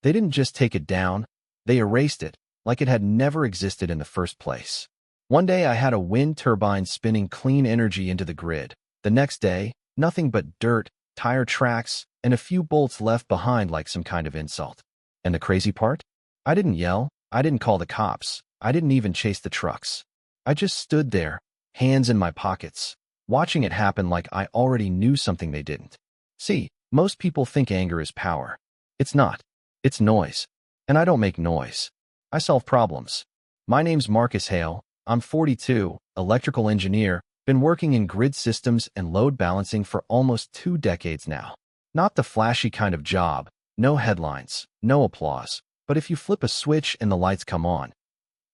They didn't just take it down, they erased it, like it had never existed in the first place. One day I had a wind turbine spinning clean energy into the grid. The next day, nothing but dirt, tire tracks, and a few bolts left behind like some kind of insult. And the crazy part? I didn't yell, I didn't call the cops, I didn't even chase the trucks. I just stood there, hands in my pockets, watching it happen like I already knew something they didn't. See, most people think anger is power. It's not. It's noise. And I don't make noise. I solve problems. My name's Marcus Hale. I'm 42, electrical engineer, been working in grid systems and load balancing for almost 2 decades now. Not the flashy kind of job, no headlines, no applause, but if you flip a switch and the lights come on.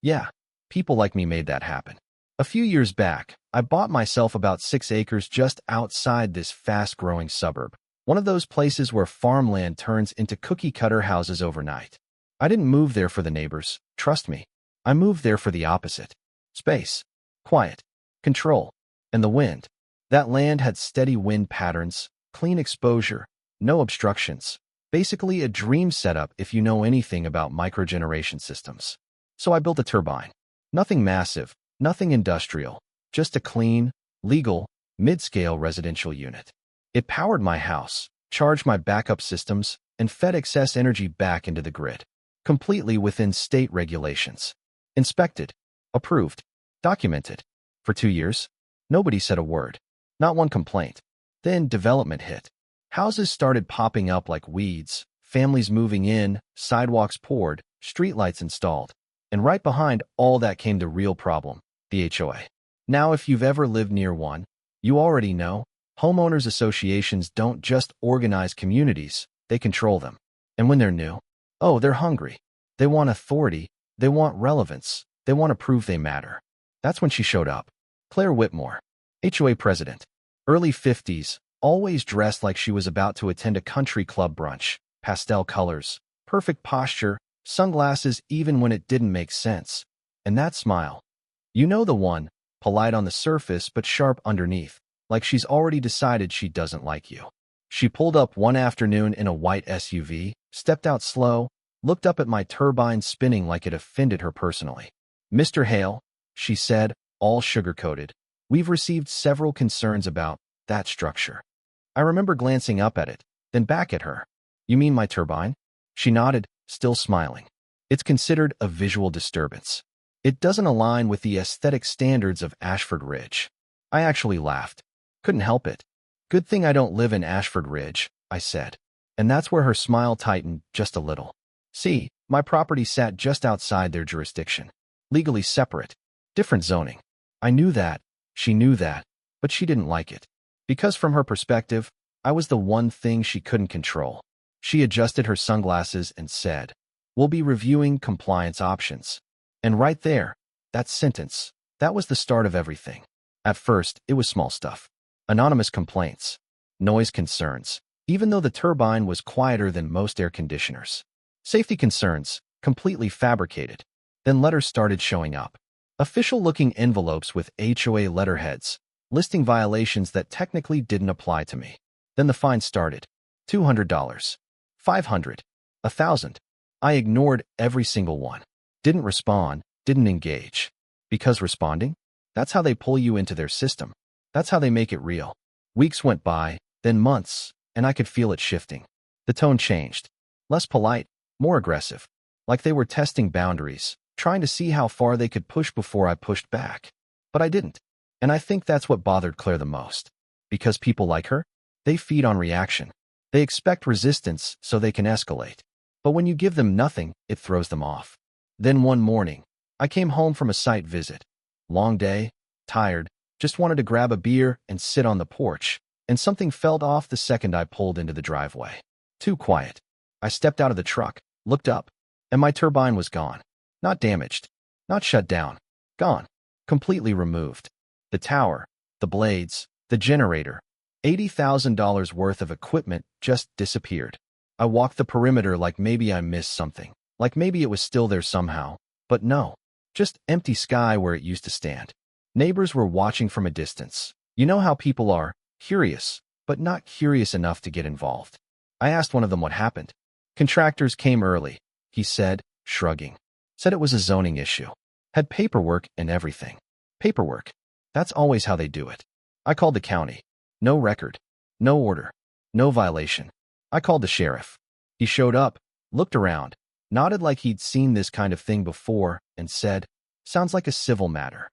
Yeah, people like me made that happen. A few years back, I bought myself about 6 acres just outside this fast-growing suburb. One of those places where farmland turns into cookie-cutter houses overnight. I didn't move there for the neighbors, trust me. I moved there for the opposite. Space, quiet, control, and the wind. That land had steady wind patterns, clean exposure, no obstructions. Basically a dream setup if you know anything about microgeneration systems. So I built a turbine. Nothing massive, nothing industrial, just a clean, legal, mid-scale residential unit. It powered my house, charged my backup systems, and fed excess energy back into the grid, completely within state regulations. Inspected, approved, documented. For 2 years, nobody said a word, not one complaint. Then development hit. Houses started popping up like weeds, families moving in, sidewalks poured, streetlights installed. And right behind all that came the real problem, the HOA. Now, if you've ever lived near one, you already know, homeowners associations don't just organize communities, they control them. And when they're new, oh, they're hungry. They want authority, they want relevance, they want to prove they matter. That's when she showed up. Claire Whitmore, HOA president, early 50s, always dressed like she was about to attend a country club brunch, pastel colors, perfect posture, sunglasses even when it didn't make sense. And that smile. You know the one, polite on the surface but sharp underneath, like she's already decided she doesn't like you. She pulled up one afternoon in a white SUV, stepped out slow, looked up at my turbine spinning like it offended her personally. "Mr. Hale," she said, all sugar-coated, "we've received several concerns about that structure." I remember glancing up at it, then back at her. "You mean my turbine?" She nodded, still smiling. "It's considered a visual disturbance. It doesn't align with the aesthetic standards of Ashford Ridge." I actually laughed. Couldn't help it. "Good thing I don't live in Ashford Ridge," I said. And that's where her smile tightened just a little. See, my property sat just outside their jurisdiction. Legally separate. Different zoning. I knew that, she knew that, but she didn't like it. Because from her perspective, I was the one thing she couldn't control. She adjusted her sunglasses and said, "We'll be reviewing compliance options." And right there, that sentence, that was the start of everything. At first, it was small stuff. Anonymous complaints. Noise concerns, even though the turbine was quieter than most air conditioners. Safety concerns, completely fabricated. Then letters started showing up. Official-looking envelopes with HOA letterheads, listing violations that technically didn't apply to me. Then the fine started. $200, $500, $1,000. I ignored every single one. Didn't respond, didn't engage. Because responding? That's how they pull you into their system. That's how they make it real. Weeks went by, then months, and I could feel it shifting. The tone changed. Less polite, more aggressive. Like they were testing boundaries, trying to see how far they could push before I pushed back. But I didn't. And I think that's what bothered Claire the most. Because people like her, they feed on reaction. They expect resistance so they can escalate. But when you give them nothing, it throws them off. Then one morning, I came home from a site visit. Long day, tired, just wanted to grab a beer and sit on the porch, and something felt off the second I pulled into the driveway. Too quiet. I stepped out of the truck, looked up, and my turbine was gone. Not damaged, not shut down. Gone. Completely removed. The tower, the blades, the generator, $80,000 worth of equipment just disappeared. I walked the perimeter like maybe I missed something, like maybe it was still there somehow, but no. Just empty sky where it used to stand. Neighbors were watching from a distance. You know how people are, curious, but not curious enough to get involved. I asked one of them what happened. Contractors came early, he said, shrugging. Said it was a zoning issue. Had paperwork and everything. Paperwork. That's always how they do it. I called the county. No record. No order. No violation. I called the sheriff. He showed up, looked around, nodded like he'd seen this kind of thing before, and said, "Sounds like a civil matter."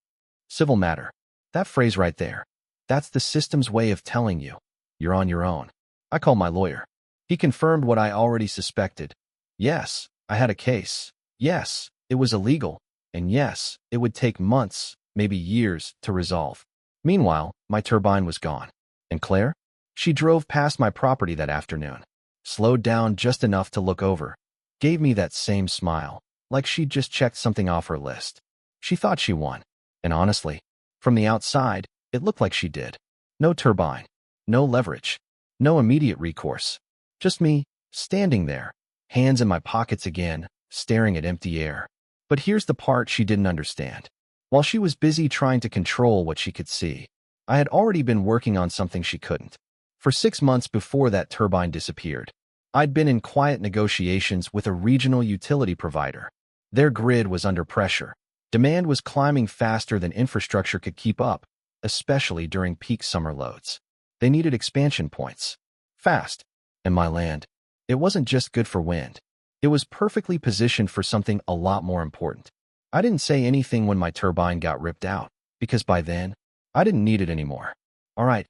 Civil matter. That phrase right there. That's the system's way of telling you, you're on your own. I called my lawyer. He confirmed what I already suspected. Yes, I had a case. Yes, it was illegal. And yes, it would take months, maybe years, to resolve. Meanwhile, my turbine was gone. And Claire? She drove past my property that afternoon, slowed down just enough to look over, gave me that same smile, like she'd just checked something off her list. She thought she won. And honestly, from the outside, it looked like she did. No turbine, no leverage, no immediate recourse. Just me, standing there, hands in my pockets again, staring at empty air. But here's the part she didn't understand. While she was busy trying to control what she could see, I had already been working on something she couldn't. For 6 months before that turbine disappeared, I'd been in quiet negotiations with a regional utility provider. Their grid was under pressure. Demand was climbing faster than infrastructure could keep up, especially during peak summer loads. They needed expansion points. Fast. And my land, it wasn't just good for wind. It was perfectly positioned for something a lot more important. I didn't say anything when my turbine got ripped out, because by then, I didn't need it anymore. All right,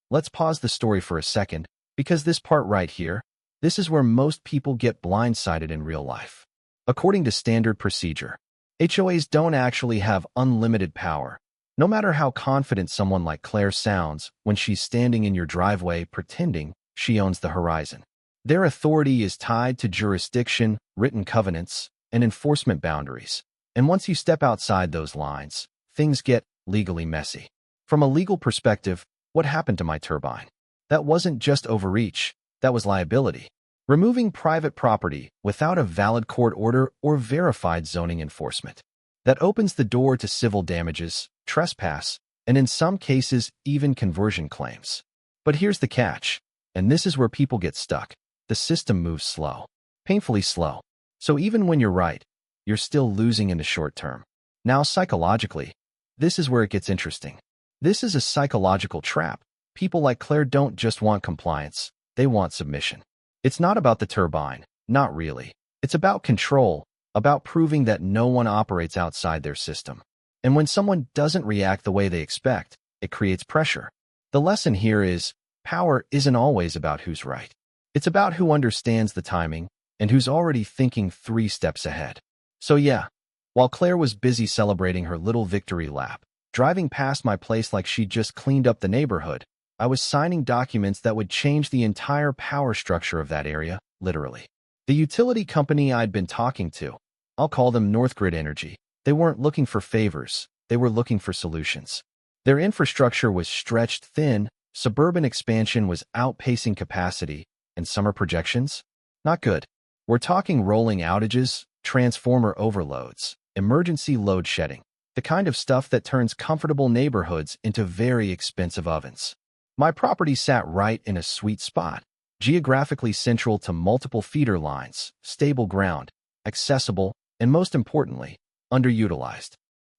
let's pause the story for a second, because this part right here, this is where most people get blindsided in real life. According to standard procedure, HOAs don't actually have unlimited power, no matter how confident someone like Claire sounds when she's standing in your driveway pretending she owns the horizon. Their authority is tied to jurisdiction, written covenants, and enforcement boundaries. And once you step outside those lines, things get legally messy. From a legal perspective, what happened to my turbine? That wasn't just overreach, that was liability. Removing private property without a valid court order or verified zoning enforcement. That opens the door to civil damages, trespass, and in some cases, even conversion claims. But here's the catch. And this is where people get stuck. The system moves slow, painfully slow. So even when you're right, you're still losing in the short term. Now, psychologically, this is where it gets interesting. This is a psychological trap. People like Claire don't just want compliance, they want submission. It's not about the turbine, not really. It's about control, about proving that no one operates outside their system. And when someone doesn't react the way they expect, it creates pressure. The lesson here is, power isn't always about who's right. It's about who understands the timing and who's already thinking 3 steps ahead. So yeah, while Claire was busy celebrating her little victory lap, driving past my place like she'd just cleaned up the neighborhood, I was signing documents that would change the entire power structure of that area, literally. The utility company I'd been talking to, I'll call them Northgrid Energy, they weren't looking for favors, they were looking for solutions. Their infrastructure was stretched thin, suburban expansion was outpacing capacity, and summer projections? Not good. We're talking rolling outages, transformer overloads, emergency load shedding, the kind of stuff that turns comfortable neighborhoods into very expensive ovens. My property sat right in a sweet spot, geographically central to multiple feeder lines, stable ground, accessible, and most importantly, underutilized.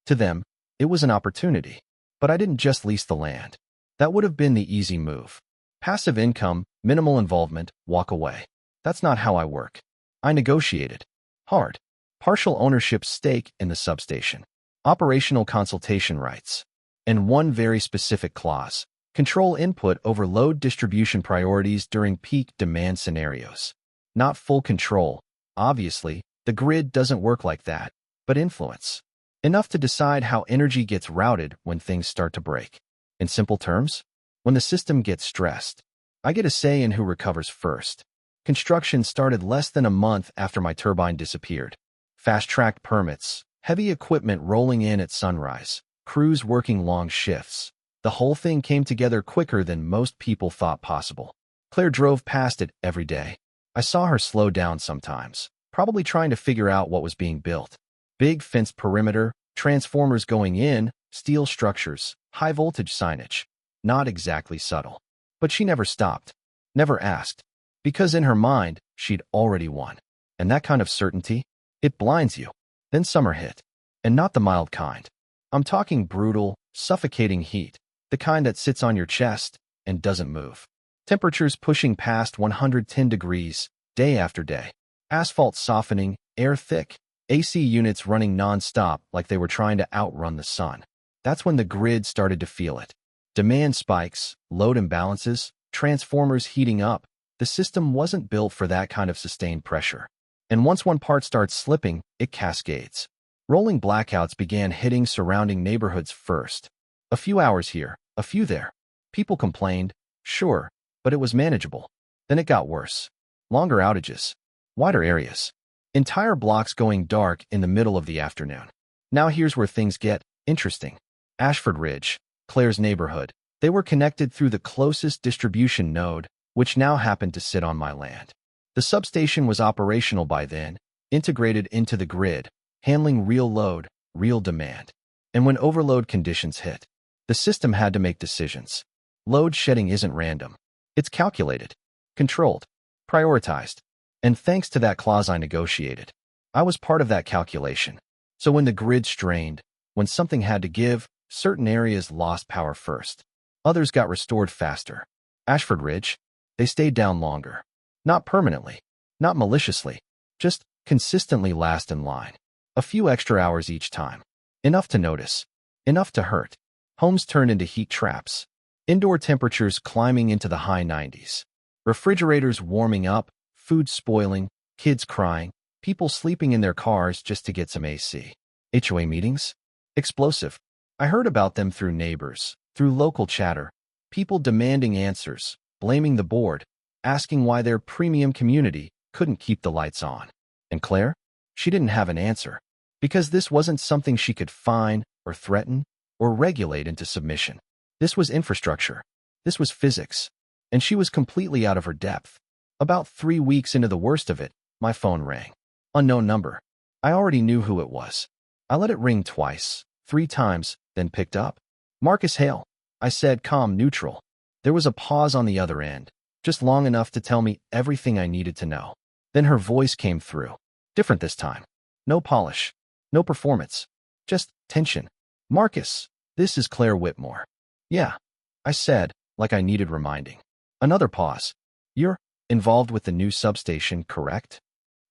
To them, it was an opportunity. But I didn't just lease the land. That would have been the easy move. Passive income, minimal involvement, walk away. That's not how I work. I negotiated. Hard. Partial ownership stake in the substation. Operational consultation rights. And one very specific clause. Control input over load distribution priorities during peak demand scenarios. Not full control. Obviously, the grid doesn't work like that, but influence. Enough to decide how energy gets routed when things start to break. In simple terms, when the system gets stressed, I get a say in who recovers first. Construction started less than a month after my turbine disappeared. Fast-tracked permits, heavy equipment rolling in at sunrise, crews working long shifts. The whole thing came together quicker than most people thought possible. Claire drove past it every day. I saw her slow down sometimes, probably trying to figure out what was being built. Big fenced perimeter, transformers going in, steel structures, high voltage signage. Not exactly subtle. But she never stopped. Never asked. Because in her mind, she'd already won. And that kind of certainty, it blinds you. Then summer hit. And not the mild kind. I'm talking brutal, suffocating heat, the kind that sits on your chest and doesn't move. Temperatures pushing past 110 degrees, day after day. Asphalt softening, air thick, AC units running non-stop like they were trying to outrun the sun. That's when the grid started to feel it. Demand spikes, load imbalances, transformers heating up. The system wasn't built for that kind of sustained pressure. And once one part starts slipping, it cascades. Rolling blackouts began hitting surrounding neighborhoods first. A few hours here, a few there. People complained, sure, but it was manageable. Then it got worse. Longer outages. Wider areas. Entire blocks going dark in the middle of the afternoon. Now here's where things get interesting. Ashford Ridge, Claire's neighborhood. They were connected through the closest distribution node, which now happened to sit on my land. The substation was operational by then, integrated into the grid, handling real load, real demand. And when overload conditions hit, the system had to make decisions. Load shedding isn't random. It's calculated, controlled, prioritized. And thanks to that clause I negotiated, I was part of that calculation. So when the grid strained, when something had to give, certain areas lost power first. Others got restored faster. Ashford Ridge, they stayed down longer. Not permanently, not maliciously, just consistently last in line. A few extra hours each time. Enough to notice. Enough to hurt. Homes turned into heat traps. Indoor temperatures climbing into the high 90s. Refrigerators warming up, food spoiling, kids crying, people sleeping in their cars just to get some AC. HOA meetings? Explosive. I heard about them through neighbors, through local chatter. People demanding answers, blaming the board, asking why their premium community couldn't keep the lights on. And Claire? She didn't have an answer, because this wasn't something she could fine or threaten or regulate into submission. This was infrastructure. This was physics. And she was completely out of her depth. About 3 weeks into the worst of it, my phone rang. Unknown number. I already knew who it was. I let it ring twice, 3 times, then picked up. Marcus Hale. I said, calm, neutral. There was a pause on the other end, just long enough to tell me everything I needed to know. Then her voice came through. Different this time. No polish. No performance. Just tension. Marcus, this is Claire Whitmore. Yeah, I said, like I needed reminding. Another pause. You're involved with the new substation, correct?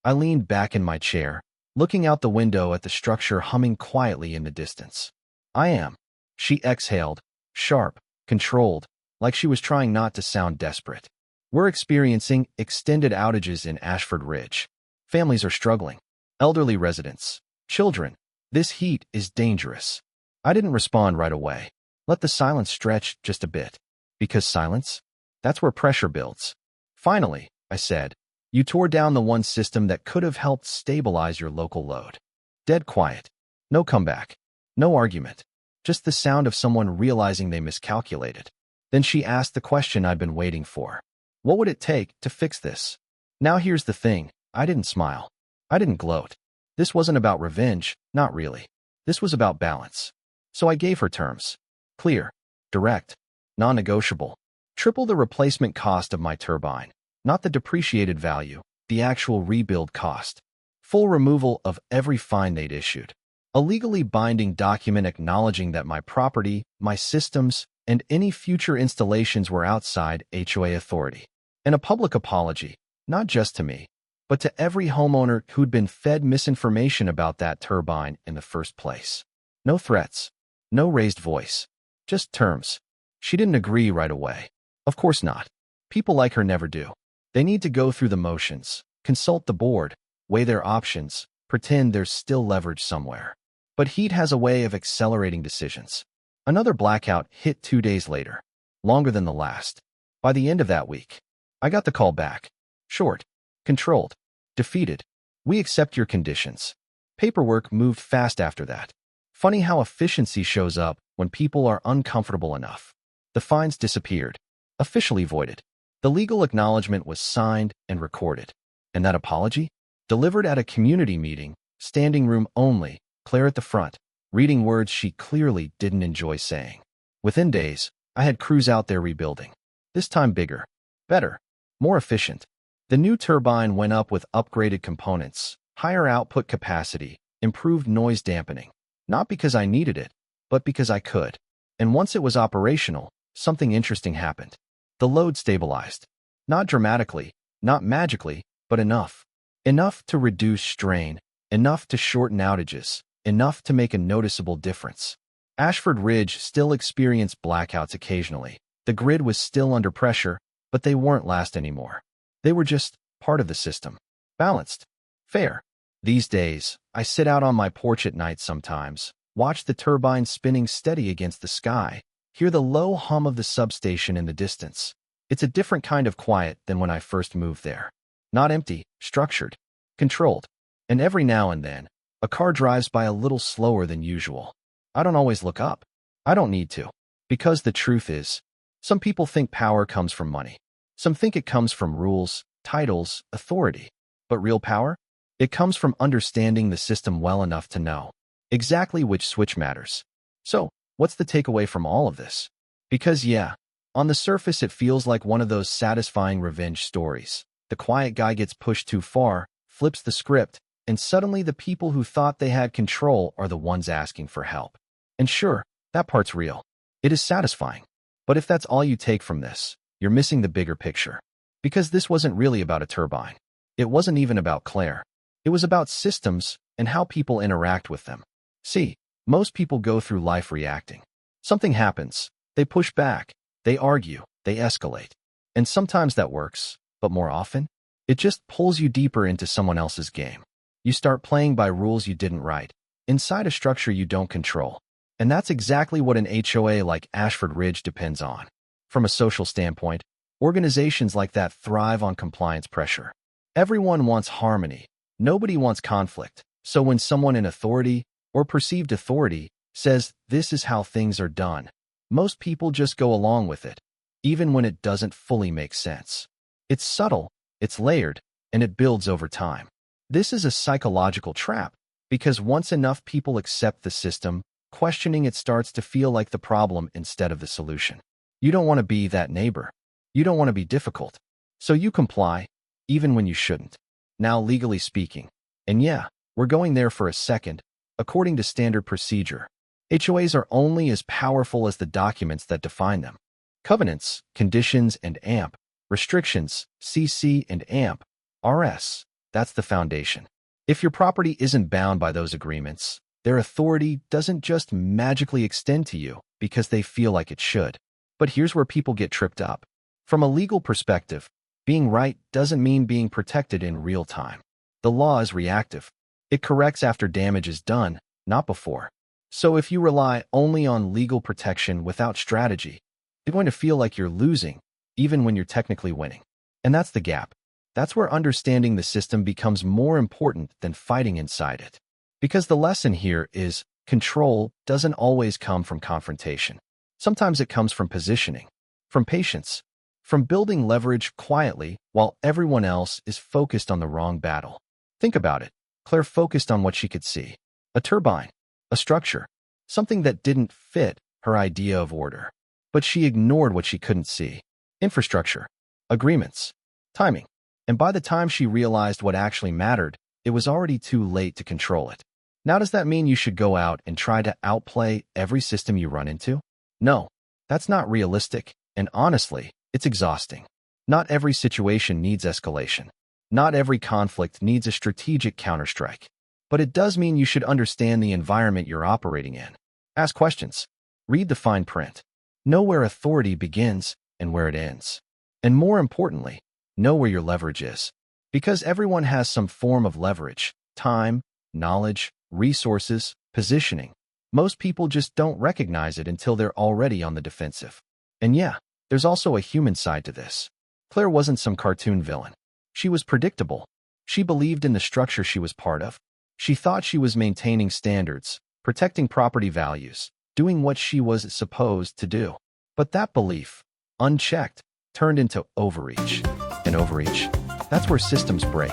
I leaned back in my chair, looking out the window at the structure humming quietly in the distance. I am. She exhaled, sharp, controlled, like she was trying not to sound desperate. We're experiencing extended outages in Ashford Ridge. Families are struggling. Elderly residents. Children. This heat is dangerous. I didn't respond right away. Let the silence stretch just a bit. Because silence? That's where pressure builds. Finally, I said, you tore down the one system that could have helped stabilize your local load. Dead quiet. No comeback. No argument. Just the sound of someone realizing they miscalculated. Then she asked the question I'd been waiting for. What would it take to fix this? Now here's the thing. I didn't smile. I didn't gloat. This wasn't about revenge, not really. This was about balance. So I gave her terms. Clear, direct, non-negotiable. Triple the replacement cost of my turbine, not the depreciated value, the actual rebuild cost. Full removal of every fine they'd issued. A legally binding document acknowledging that my property, my systems, and any future installations were outside HOA authority. And a public apology, not just to me, but to every homeowner who'd been fed misinformation about that turbine in the first place. No threats, no raised voice, just terms. She didn't agree right away. Of course not. People like her never do. They need to go through the motions, consult the board, weigh their options, pretend there's still leverage somewhere. But heat has a way of accelerating decisions. Another blackout hit 2 days later, longer than the last. By the end of that week, I got the call back. Short, controlled, defeated. We accept your conditions. Paperwork moved fast after that. Funny how efficiency shows up when people are uncomfortable enough. The fines disappeared, officially voided. The legal acknowledgement was signed and recorded. And that apology? Delivered at a community meeting, standing room only, Claire at the front, reading words she clearly didn't enjoy saying. Within days, I had crews out there rebuilding. This time bigger, better, more efficient. The new turbine went up with upgraded components, higher output capacity, improved noise dampening. Not because I needed it, but because I could. And once it was operational, something interesting happened. The load stabilized. Not dramatically, not magically, but enough. Enough to reduce strain, enough to shorten outages, enough to make a noticeable difference. Ashford Ridge still experienced blackouts occasionally. The grid was still under pressure, but they weren't last anymore. They were just part of the system. Balanced. Fair. These days, I sit out on my porch at night sometimes, watch the turbine spinning steady against the sky, hear the low hum of the substation in the distance. It's a different kind of quiet than when I first moved there. Not empty, structured, controlled. And every now and then, a car drives by a little slower than usual. I don't always look up. I don't need to. Because the truth is, some people think power comes from money. Some think it comes from rules, titles, authority. But real power? It comes from understanding the system well enough to know exactly which switch matters. So, what's the takeaway from all of this? Because yeah, on the surface it feels like one of those satisfying revenge stories. The quiet guy gets pushed too far, flips the script, and suddenly the people who thought they had control are the ones asking for help. And sure, that part's real. It is satisfying. But if that's all you take from this, you're missing the bigger picture. Because this wasn't really about a turbine. It wasn't even about Claire. It was about systems and how people interact with them. See, most people go through life reacting. Something happens. They push back. They argue. They escalate. And sometimes that works, but more often, it just pulls you deeper into someone else's game. You start playing by rules you didn't write, inside a structure you don't control. And that's exactly what an HOA like Ashford Ridge depends on. From a social standpoint, organizations like that thrive on compliance pressure. Everyone wants harmony. Nobody wants conflict. So when someone in authority, or perceived authority, says this is how things are done, most people just go along with it, even when it doesn't fully make sense. It's subtle, it's layered, and it builds over time. This is a psychological trap, because once enough people accept the system, questioning it starts to feel like the problem instead of the solution. You don't want to be that neighbor. You don't want to be difficult. So you comply, even when you shouldn't. Now, legally speaking, and yeah, we're going there for a second, according to standard procedure, HOAs are only as powerful as the documents that define them. Covenants, conditions, and AMP, restrictions, CC and AMP, RS, that's the foundation. If your property isn't bound by those agreements, their authority doesn't just magically extend to you because they feel like it should. But here's where people get tripped up. From a legal perspective, being right doesn't mean being protected in real time. The law is reactive. It corrects after damage is done, not before. So if you rely only on legal protection without strategy, you're going to feel like you're losing, even when you're technically winning. And that's the gap. That's where understanding the system becomes more important than fighting inside it. Because the lesson here is control doesn't always come from confrontation. Sometimes it comes from positioning, from patience, from building leverage quietly while everyone else is focused on the wrong battle. Think about it. Claire focused on what she could see. A turbine, a structure, something that didn't fit her idea of order. But she ignored what she couldn't see. Infrastructure, agreements, timing. And by the time she realized what actually mattered, it was already too late to control it. Now, does that mean you should go out and try to outplay every system you run into? No, that's not realistic, and honestly, it's exhausting. Not every situation needs escalation. Not every conflict needs a strategic counterstrike. But it does mean you should understand the environment you're operating in. Ask questions. Read the fine print. Know where authority begins and where it ends. And more importantly, know where your leverage is. Because everyone has some form of leverage: time, knowledge, resources, positioning. Most people just don't recognize it until they're already on the defensive. And yeah, there's also a human side to this. Claire wasn't some cartoon villain. She was predictable. She believed in the structure she was part of. She thought she was maintaining standards, protecting property values, doing what she was supposed to do. But that belief, unchecked, turned into overreach. And overreach, that's where systems break.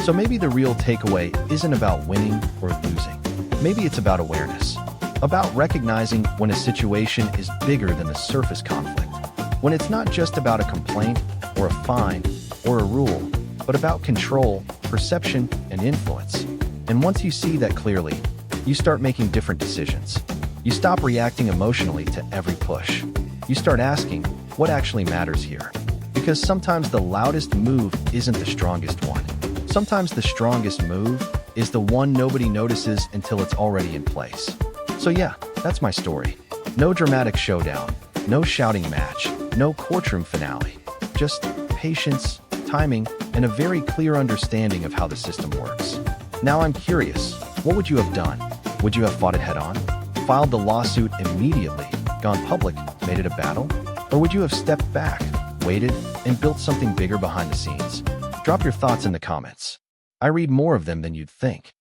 So maybe the real takeaway isn't about winning or losing. Maybe it's about awareness. About recognizing when a situation is bigger than the surface conflict. When it's not just about a complaint or a fine or a rule, but about control, perception, and influence. And once you see that clearly, you start making different decisions. You stop reacting emotionally to every push. You start asking, what actually matters here? Because sometimes the loudest move isn't the strongest one. Sometimes the strongest move is the one nobody notices until it's already in place. So yeah, that's my story. No dramatic showdown, no shouting match, no courtroom finale. Just patience, timing, and a very clear understanding of how the system works. Now I'm curious, what would you have done? Would you have fought it head-on? Filed the lawsuit immediately, gone public, made it a battle? Or would you have stepped back, waited, and built something bigger behind the scenes? Drop your thoughts in the comments. I read more of them than you'd think.